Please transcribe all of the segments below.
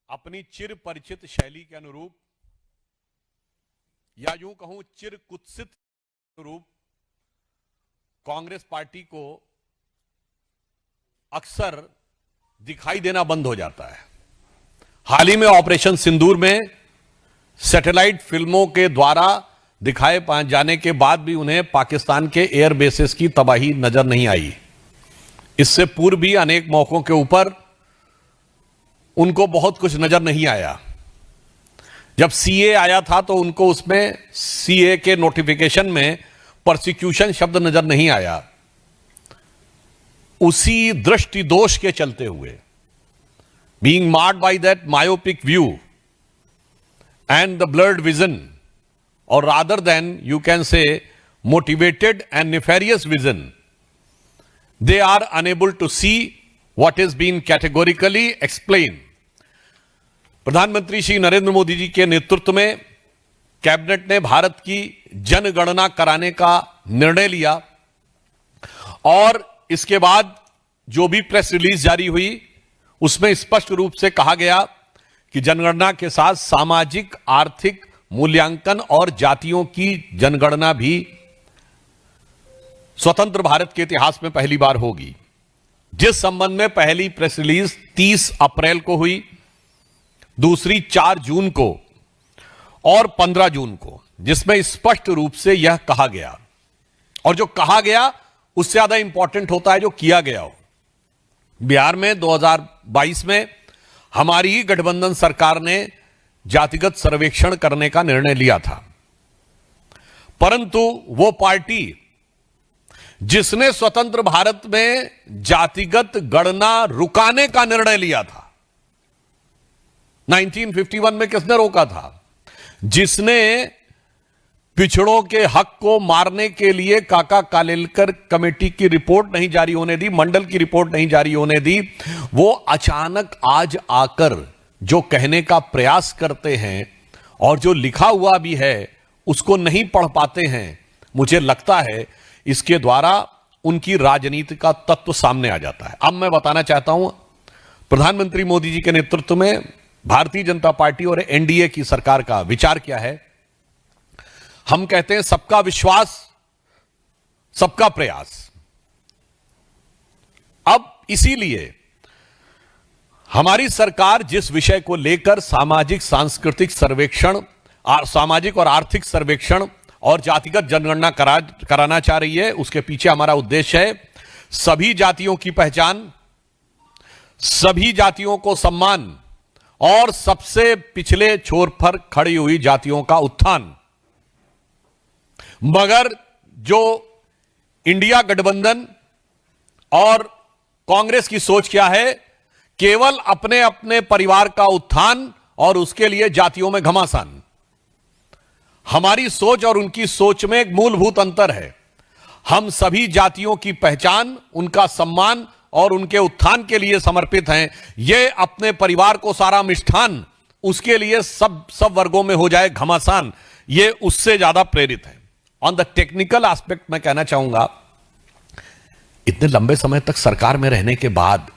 अपनी चिर परिचित शैली के अनुरूप या यूं कहूं चिर कुत्सित अनुरूप कांग्रेस पार्टी को अक्सर दिखाई देना बंद हो जाता है। हाल ही में ऑपरेशन सिंदूर में सैटेलाइट फिल्मों के द्वारा दिखाए जाने के बाद भी उन्हें पाकिस्तान के एयर बेसेस की तबाही नजर नहीं आई। इससे पूर्व भी अनेक मौकों के ऊपर उनको बहुत कुछ नजर नहीं आया। जब सीए आया था तो उनको उसमें सीए के नोटिफिकेशन में परसिक्यूशन शब्द नजर नहीं आया। उसी दृष्टि दोष के चलते हुए being marred by that myopic view and the blurred vision और rather than you can say motivated and nefarious vision, they are unable to see what is being categorically explained. प्रधानमंत्री श्री नरेंद्र मोदी जी के नेतृत्व में कैबिनेट ने भारत की जनगणना कराने का निर्णय लिया और इसके बाद जो भी प्रेस रिलीज जारी हुई उसमें स्पष्ट रूप से कहा गया कि जनगणना के साथ सामाजिक आर्थिक मूल्यांकन और जातियों की जनगणना भी स्वतंत्र भारत के इतिहास में पहली बार होगी। जिस संबंध में पहली प्रेस रिलीज 30 अप्रैल को हुई, दूसरी 4 जून को और 15 जून को, जिसमें स्पष्ट रूप से यह कहा गया, और जो कहा गया उससे ज्यादा इंपॉर्टेंट होता है जो किया गया हो। बिहार में 2022 में हमारी ही गठबंधन सरकार ने जातिगत सर्वेक्षण करने का निर्णय लिया था, परंतु वो पार्टी जिसने स्वतंत्र भारत में जातिगत गणना रुकाने का निर्णय लिया था, 1951 में किसने रोका था? जिसने पिछड़ों के हक को मारने के लिए काका कालेलकर कमेटी की रिपोर्ट नहीं जारी होने दी, मंडल की रिपोर्ट नहीं जारी होने दी, वो अचानक आज आकर जो कहने का प्रयास करते हैं और जो लिखा हुआ भी है उसको नहीं पढ़ पाते हैं। मुझे लगता है इसके द्वारा उनकी राजनीति का तत्व सामने आ जाता है। अब मैं बताना चाहता हूं, प्रधानमंत्री मोदी जी के नेतृत्व में भारतीय जनता पार्टी और एनडीए की सरकार का विचार क्या है। हम कहते हैं सबका विश्वास, सबका प्रयास। अब इसीलिए हमारी सरकार जिस विषय को लेकर सामाजिक सांस्कृतिक सर्वेक्षण, सामाजिक और आर्थिक सर्वेक्षण और जातिगत जनगणना कराना चाह रही है, उसके पीछे हमारा उद्देश्य है सभी जातियों की पहचान, सभी जातियों को सम्मान और सबसे पिछले छोर पर खड़ी हुई जातियों का उत्थान। मगर जो इंडिया गठबंधन और कांग्रेस की सोच क्या है? केवल अपने अपने परिवार का उत्थान और उसके लिए जातियों में घमासान। हमारी सोच और उनकी सोच में एक मूलभूत अंतर है। हम सभी जातियों की पहचान, उनका सम्मान और उनके उत्थान के लिए समर्पित हैं। ये अपने परिवार को सारा मिष्ठान, उसके लिए सब वर्गों में हो जाए घमासान, ये उससे ज्यादा प्रेरित है। ऑन द टेक्निकल एस्पेक्ट मैं कहना चाहूंगा, इतने लंबे समय तक सरकार में रहने के बाद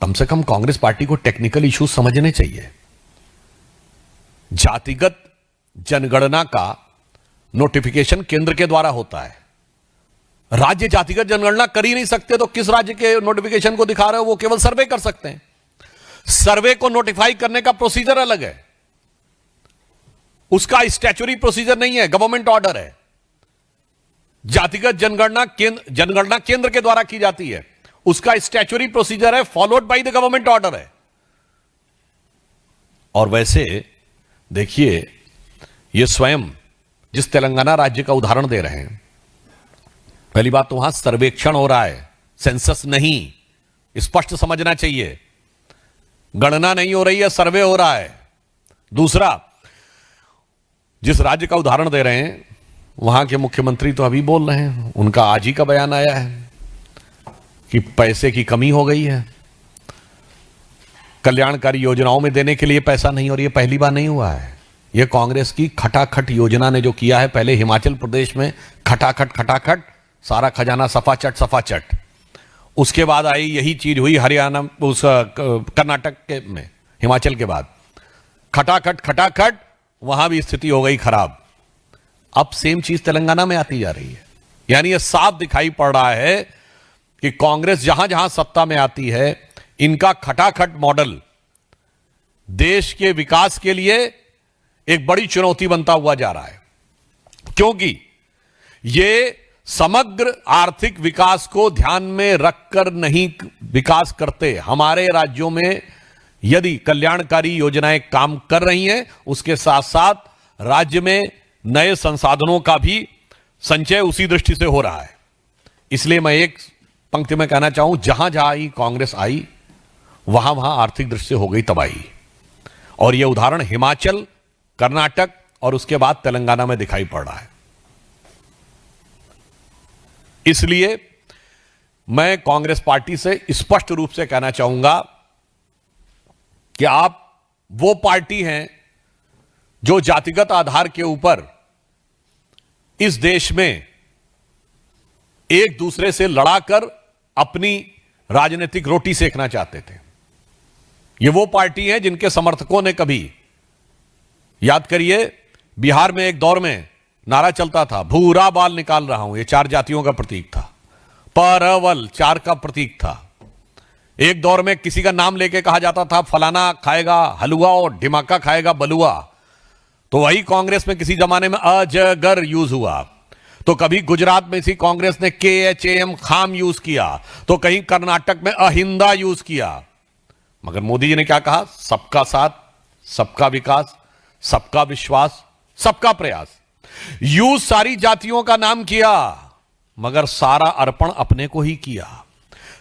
कम से कम कांग्रेस पार्टी को टेक्निकल इश्यूज समझने चाहिए। जातिगत जनगणना का नोटिफिकेशन केंद्र के द्वारा होता है। राज्य जातिगत जनगणना कर ही नहीं सकते तो किस राज्य के नोटिफिकेशन को दिखा रहे हो? वो केवल सर्वे कर सकते हैं। सर्वे को नोटिफाई करने का प्रोसीजर अलग है, उसका स्टैच्यूटरी प्रोसीजर नहीं है, गवर्नमेंट ऑर्डर है। जातिगत जनगणना केंद्र के द्वारा की जाती है, उसका स्टैच्यूटरी प्रोसीजर है, followed by the government order है। और वैसे देखिए, ये स्वयं जिस तेलंगाना राज्य का उदाहरण दे रहे हैं, पहली बात तो वहां सर्वेक्षण हो रहा है, सेंसस नहीं, स्पष्ट समझना चाहिए। गणना नहीं हो रही है, सर्वे हो रहा है। दूसरा, जिस राज्य का उदाहरण दे रहे हैं वहां के मुख्यमंत्री तो अभी बोल रहे हैं, उनका आज ही का बयान आया है कि पैसे की कमी हो गई है, कल्याणकारी योजनाओं में देने के लिए पैसा नहीं। और यह पहली बार नहीं हुआ है, यह कांग्रेस की खटाखट योजना ने जो किया है। पहले हिमाचल प्रदेश में खटाखट सारा खजाना सफाचट, उसके बाद आई यही चीज हुई हरियाणा, उस कर्नाटक के में हिमाचल के बाद, खटाखट खटाखट वहां भी स्थिति हो गई खराब। अब सेम चीज तेलंगाना में आती जा रही है। यानी यह साफ दिखाई पड़ रहा है कि कांग्रेस जहां जहां सत्ता में आती है, इनका खटाखट मॉडल देश के विकास के लिए एक बड़ी चुनौती बनता हुआ जा रहा है, क्योंकि यह समग्र आर्थिक विकास को ध्यान में रखकर नहीं विकास करते। हमारे राज्यों में यदि कल्याणकारी योजनाएं काम कर रही हैं, उसके साथ साथ राज्य में नए संसाधनों का भी संचय उसी दृष्टि से हो रहा है। इसलिए मैं एक पंक्ति में कहना चाहूं, जहां जहां कांग्रेस आई वहां वहां आर्थिक दृष्टि से हो गई तबाही। और यह उदाहरण हिमाचल, कर्नाटक और उसके बाद तेलंगाना में दिखाई पड़ रहा है। इसलिए मैं कांग्रेस पार्टी से स्पष्ट रूप से कहना चाहूंगा कि आप वो पार्टी हैं जो जातिगत आधार के ऊपर इस देश में एक दूसरे से लड़ाकर अपनी राजनीतिक रोटी सेकना चाहते थे। ये वो पार्टी है जिनके समर्थकों ने कभी, याद करिए, बिहार में एक दौर में नारा चलता था, भूरा बाल निकाल रहा हूं, ये 4 जातियों का प्रतीक था। परवल 4 का प्रतीक था। एक दौर में किसी का नाम लेके कहा जाता था, फलाना खाएगा हलवा और ढिमाका खाएगा बलुआ। तो वही कांग्रेस में किसी जमाने में अजगर यूज हुआ। तो कभी गुजरात में इसी कांग्रेस ने KHAM खाम यूज किया, तो कहीं कर्नाटक में अहिंदा यूज किया। मगर मोदी जी ने क्या कहा? सबका साथ, सबका विकास, सबका विश्वास, सबका प्रयास। यूज सारी जातियों का नाम किया, मगर सारा अर्पण अपने को ही किया।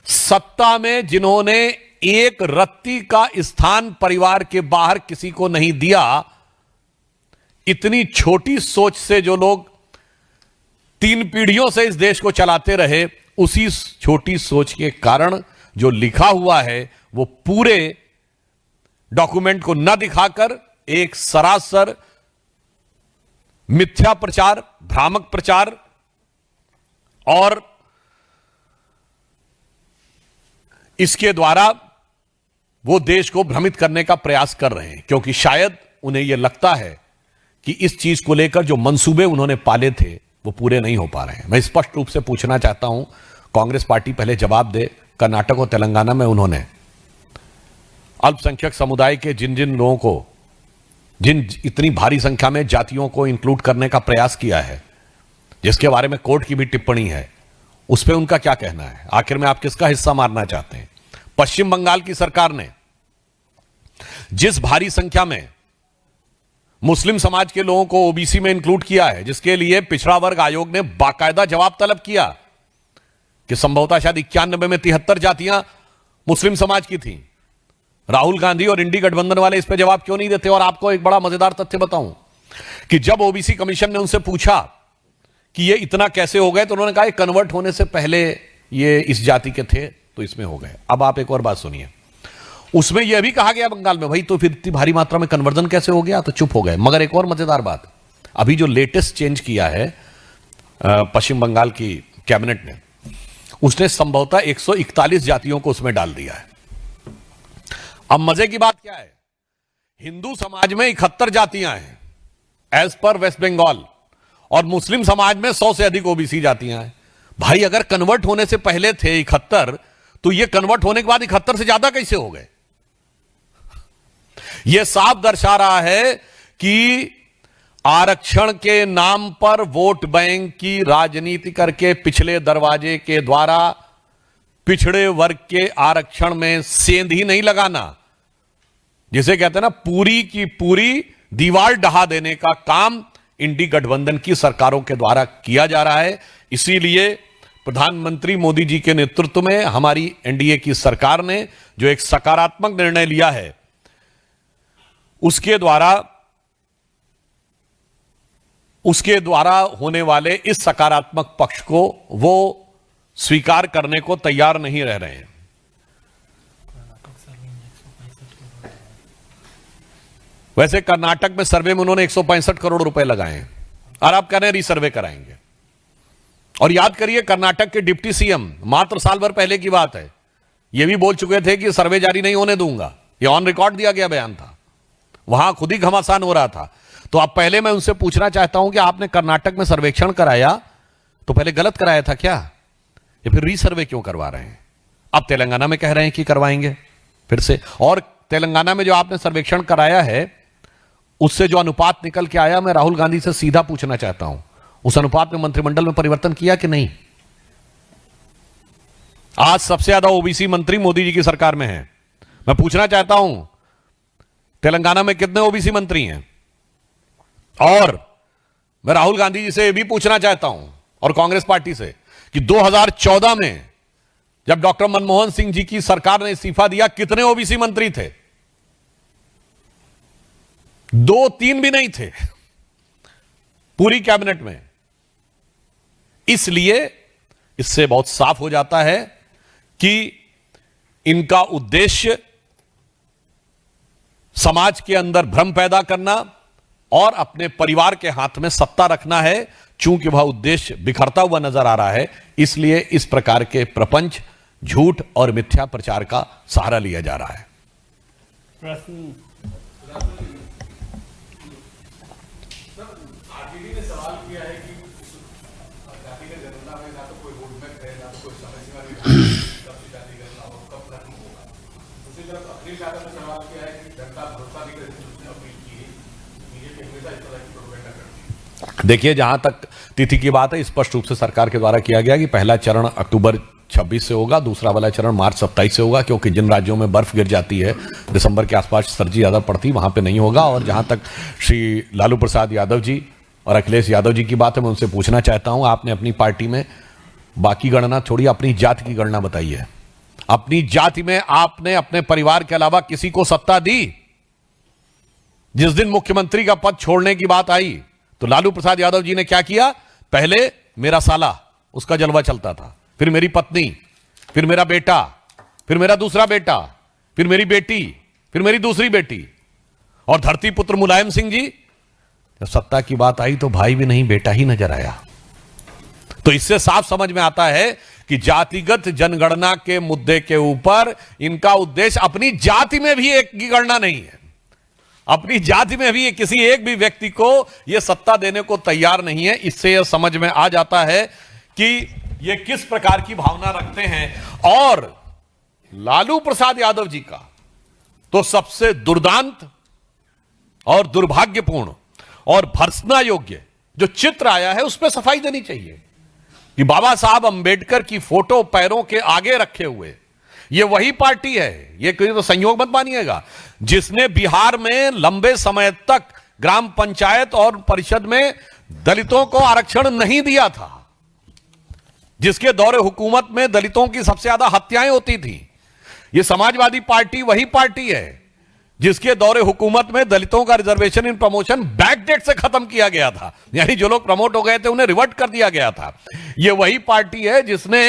सत्ता में जिन्होंने एक रत्ती का स्थान परिवार के बाहर किसी को नहीं दिया, इतनी छोटी सोच से जो लोग 3 पीढ़ियों से इस देश को चलाते रहे, उसी छोटी सोच के कारण जो लिखा हुआ है वो पूरे डॉक्यूमेंट को न दिखाकर एक सरासर मिथ्या प्रचार, भ्रामक प्रचार और इसके द्वारा वो देश को भ्रमित करने का प्रयास कर रहे हैं, क्योंकि शायद उन्हें यह लगता है कि इस चीज को लेकर जो मंसूबे उन्होंने पाले थे वो पूरे नहीं हो पा रहे हैं। मैं स्पष्ट रूप से पूछना चाहता हूं, कांग्रेस पार्टी पहले जवाब दे। कर्नाटक और तेलंगाना में उन्होंने अल्पसंख्यक समुदाय के जिन जिन लोगों को, जिन इतनी भारी संख्या में जातियों को इंक्लूड करने का प्रयास किया है, जिसके बारे में कोर्ट की भी टिप्पणी है, उस पर उनका क्या कहना है? आखिर में आप किसका हिस्सा मारना चाहते हैं? पश्चिम बंगाल की सरकार ने जिस भारी संख्या में मुस्लिम समाज के लोगों को ओबीसी में इंक्लूड किया है, जिसके लिए पिछड़ा वर्ग आयोग ने बाकायदा जवाब तलब किया कि संभवतः शायद 91 में 73 जातियां मुस्लिम समाज की थी। राहुल गांधी और इंडी गठबंधन वाले इस पर जवाब क्यों नहीं देते? और आपको एक बड़ा मजेदार तथ्य बताऊं कि जब ओबीसी कमीशन ने उनसे पूछा कि ये इतना कैसे हो गए, तो उन्होंने कहा कन्वर्ट होने से पहले ये इस जाति के थे तो इसमें हो गए। अब आप एक और बात सुनिए, उसमें यह भी कहा गया बंगाल में, भाई तो फिर इतनी भारी मात्रा में कन्वर्जन कैसे हो गया? तो चुप हो गए। मगर एक और मजेदार बात, अभी जो लेटेस्ट चेंज किया है पश्चिम बंगाल की कैबिनेट ने, उसने संभवतः 141 जातियों को उसमें डाल दिया है। अब मजे की बात क्या है, हिंदू समाज में 71 जातियां हैं एज पर वेस्ट बंगाल, और मुस्लिम समाज में 100 से अधिक ओबीसी जातियां हैं। भाई अगर कन्वर्ट होने से पहले थे 71, तो ये कन्वर्ट होने के बाद 71 से ज्यादा कैसे हो गए? यह साफ दर्शा रहा है कि आरक्षण के नाम पर वोट बैंक की राजनीति करके पिछले दरवाजे के द्वारा पिछड़े वर्ग के आरक्षण में सेंध ही नहीं लगाना, जिसे कहते हैं ना पूरी की पूरी दीवार ढहा देने का काम इंडी गठबंधन की सरकारों के द्वारा किया जा रहा है। इसीलिए प्रधानमंत्री मोदी जी के नेतृत्व में हमारी एनडीए की सरकार ने जो एक सकारात्मक निर्णय लिया है, उसके द्वारा होने वाले इस सकारात्मक पक्ष को वो स्वीकार करने को तैयार नहीं रह रहे हैं। वैसे कर्नाटक में सर्वे में उन्होंने 165 करोड़ रुपए लगाए हैं और आप कह रहे हैं रीसर्वे कराएंगे। और याद करिए, कर्नाटक के डिप्टी सीएम मात्र साल भर पहले की बात है, यह भी बोल चुके थे कि सर्वे जारी नहीं होने दूंगा। ये ऑन रिकॉर्ड दिया गया बयान था, वहां खुद ही घमासान हो रहा था। तो अब पहले मैं उनसे पूछना चाहता हूं कि आपने कर्नाटक में सर्वेक्षण कराया तो पहले गलत कराया था क्या, या फिर रीसर्वे क्यों करवा रहे हैं? अब तेलंगाना में कह रहे हैं कि करवाएंगे फिर से। और तेलंगाना में जो आपने सर्वेक्षण कराया है उससे जो अनुपात निकल के आया, मैं राहुल गांधी से सीधा पूछना चाहता हूं, उस अनुपात में मंत्रिमंडल में परिवर्तन किया कि नहीं? आज सबसे ज्यादा ओबीसी मंत्री मोदी जी की सरकार में है। मैं पूछना चाहता हूं तेलंगाना में कितने ओबीसी मंत्री हैं? और मैं राहुल गांधी जी से भी पूछना चाहता हूं और कांग्रेस पार्टी से कि 2014 में जब डॉक्टर मनमोहन सिंह जी की सरकार ने इस्तीफा दिया, कितने ओबीसी मंत्री थे? 2-3 भी नहीं थे पूरी कैबिनेट में। इसलिए इससे बहुत साफ हो जाता है कि इनका उद्देश्य समाज के अंदर भ्रम पैदा करना और अपने परिवार के हाथ में सत्ता रखना है। चूंकि वह उद्देश्य बिखरता हुआ नजर आ रहा है, इसलिए इस प्रकार के प्रपंच, झूठ और मिथ्या प्रचार का सहारा लिया जा रहा है। आरजेडी ने सवाल किया है कि जाति का जनगणना में ना तो कोई रोडमैप है, ना तो कोई समय सीमा निर्धारित है, कब से जाति गणना हो, कब खत्म होगा। दूसरी तरफ अखिलेश यादव ने सवाल किया है कि जनता भरोसा नहीं करती, उसने अपील की है। बीजेपी हमेशा इस तरह की प्रोपेगेंडा करती है। देखिए, जहां तक तिथि की बात है, स्पष्ट रूप से सरकार के द्वारा किया गया कि पहला चरण अक्टूबर 26 से होगा, दूसरा वाला चरण मार्च 27 से होगा, क्योंकि जिन राज्यों में बर्फ गिर जाती है दिसंबर के आसपास सर्दी ज्यादा पड़ती, वहां पे नहीं होगा। और जहां तक श्री लालू प्रसाद यादव जी और अखिलेश यादव जी की बात है, मैं उनसे पूछना चाहता हूं, आपने अपनी पार्टी में बाकी गणना छोड़ी, अपनी जाति की गणना बताइए। अपनी जाति में आपने अपने परिवार के अलावा किसी को सत्ता दी? जिस दिन मुख्यमंत्री का पद छोड़ने की बात आई तो लालू प्रसाद यादव जी ने क्या किया? पहले मेरा साला, उसका जलवा चलता था, फिर मेरी पत्नी, फिर मेरा बेटा, फिर मेरा दूसरा बेटा, फिर मेरी बेटी, फिर मेरी दूसरी बेटी। और धरती पुत्र मुलायम सिंह जी, जब सत्ता की बात आई तो भाई भी नहीं, बेटा ही नजर आया। तो इससे साफ समझ में आता है कि जातिगत जनगणना के मुद्दे के ऊपर इनका उद्देश्य अपनी जाति में भी एक की गणना नहीं है। अपनी जाति में भी किसी एक भी व्यक्ति को यह सत्ता देने को तैयार नहीं है। इससे यह समझ में आ जाता है कि ये किस प्रकार की भावना रखते हैं। और लालू प्रसाद यादव जी का तो सबसे दुर्दांत और दुर्भाग्यपूर्ण और भर्त्सना योग्य जो चित्र आया है, उस पर सफाई देनी चाहिए कि बाबा साहब अंबेडकर की फोटो पैरों के आगे रखे हुए ये वही पार्टी है, ये कोई तो संयोग मत मानिएगा, जिसने बिहार में लंबे समय तक ग्राम पंचायत और परिषद में दलितों को आरक्षण नहीं दिया था, जिसके दौरे हुकूमत में दलितों की सबसे ज्यादा हत्याएं होती थी। ये समाजवादी पार्टी वही पार्टी है जिसके दौरे हुकूमत में दलितों का रिजर्वेशन इन प्रमोशन बैकडेट से खत्म किया गया था, यानी जो लोग प्रमोट हो गए थे उन्हें रिवर्ट कर दिया गया था। ये वही पार्टी है जिसने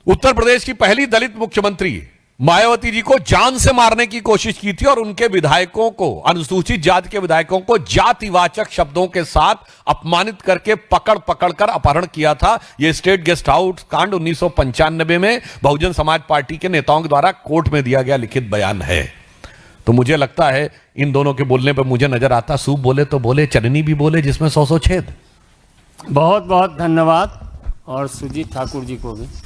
उत्तर प्रदेश की पहली दलित मुख्यमंत्री मायावती जी को जान से मारने की कोशिश की थी और उनके विधायकों को, अनुसूचित जाति के विधायकों को जातिवाचक शब्दों के साथ अपमानित करके पकड़ कर अपहरण किया था। यह स्टेट गेस्ट हाउस कांड 1995 में बहुजन समाज पार्टी के नेताओं के द्वारा कोर्ट में दिया गया लिखित बयान है। तो मुझे लगता है इन दोनों के बोलने पर मुझे नजर आता, सूप बोले तो बोले, चटनी भी बोले जिसमें 100 छेद। बहुत बहुत धन्यवाद और सुजीत ठाकुर जी को भी।